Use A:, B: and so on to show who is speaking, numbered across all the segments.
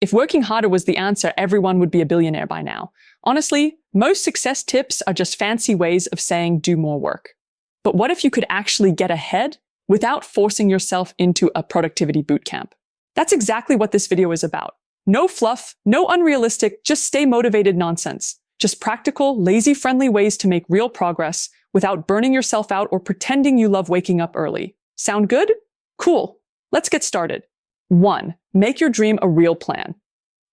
A: If working harder was the answer, everyone would be a billionaire by now. Honestly, most success tips are just fancy ways of saying do more work. But what if you could actually get ahead without forcing yourself into a productivity bootcamp? That's exactly what this video is about. No fluff, no unrealistic, just stay motivated nonsense. Just practical, lazy-friendly ways to make real progress without burning yourself out or pretending you love waking up early. Sound good? Cool. Let's get started. 1. Make your dream a real plan.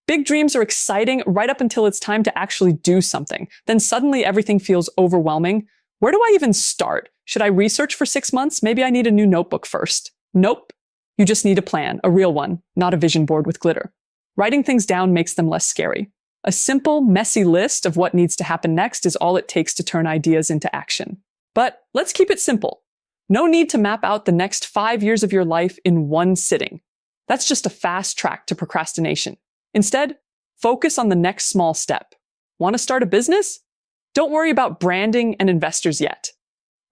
A: Big dreams are exciting right up until it's time to actually do something. Then suddenly everything feels overwhelming. Where do I even start? Should I research for 6 months? Maybe I need a new notebook first. Nope. You just need a plan, a real one, not a vision board with glitter. Writing things down makes them less scary. A simple, messy list of what needs to happen next is all it takes to turn ideas into action. But let's keep it simple. No need to map out the next 5 years of your life in one sitting. That's just a fast track to procrastination. Instead, focus on the next small step. Want to start a business? Don't worry about branding and investors yet.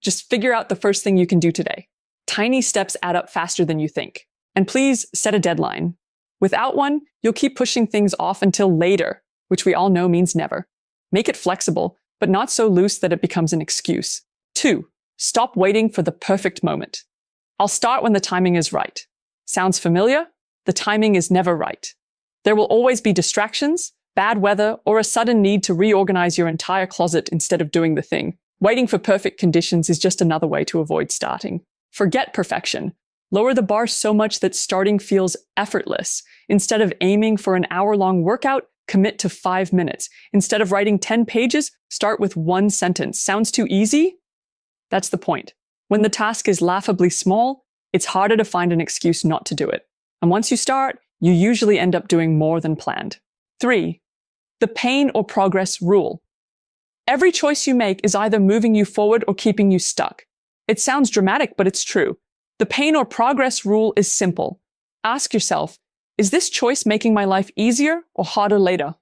A: Just figure out the first thing you can do today. Tiny steps add up faster than you think. And please set a deadline. Without one, you'll keep pushing things off until later, which we all know means never. Make it flexible, but not so loose that it becomes an excuse. 2. Stop waiting for the perfect moment. I'll start when the timing is right. Sounds familiar? The timing is never right. There will always be distractions, bad weather, or a sudden need to reorganize your entire closet instead of doing the thing. Waiting for perfect conditions is just another way to avoid starting. Forget perfection. Lower the bar so much that starting feels effortless. Instead of aiming for an hour-long workout, commit to 5 minutes. Instead of writing 10 pages, start with 1 sentence. Sounds too easy? That's the point. When the task is laughably small, it's harder to find an excuse not to do it. And once you start, you usually end up doing more than planned. 3. The pain or progress rule. Every choice you make is either moving you forward or keeping you stuck. It sounds dramatic, but it's true. The pain or progress rule is simple. Ask yourself, is this choice making my life easier or harder later?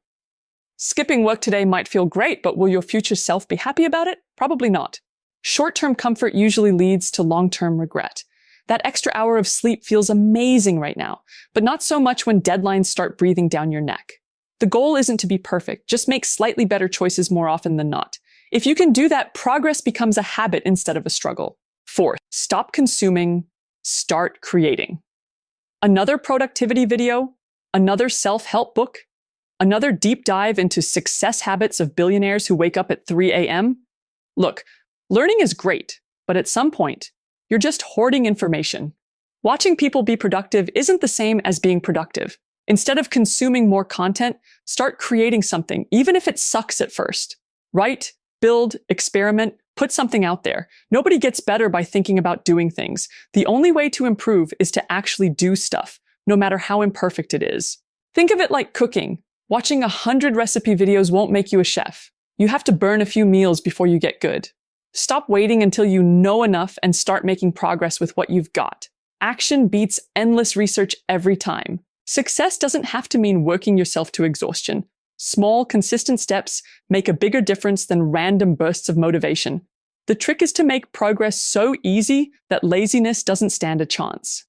A: Skipping work today might feel great, but will your future self be happy about it? Probably not. Short-term comfort usually leads to long-term regret. That extra hour of sleep feels amazing right now, but not so much when deadlines start breathing down your neck. The goal isn't to be perfect, just make slightly better choices more often than not. If you can do that, progress becomes a habit instead of a struggle. 4. Stop consuming, start creating. Another productivity video, another self-help book, another deep dive into success habits of billionaires who wake up at 3 a.m. Look, learning is great, but at some point, you're just hoarding information. Watching people be productive isn't the same as being productive. Instead of consuming more content, start creating something, even if it sucks at first. Write, build, experiment, put something out there. Nobody gets better by thinking about doing things. The only way to improve is to actually do stuff, no matter how imperfect it is. Think of it like cooking. Watching 100 recipe videos won't make you a chef. You have to burn a few meals before you get good. Stop waiting until you know enough and start making progress with what you've got. Action beats endless research every time. Success doesn't have to mean working yourself to exhaustion. Small, consistent steps make a bigger difference than random bursts of motivation. The trick is to make progress so easy that laziness doesn't stand a chance.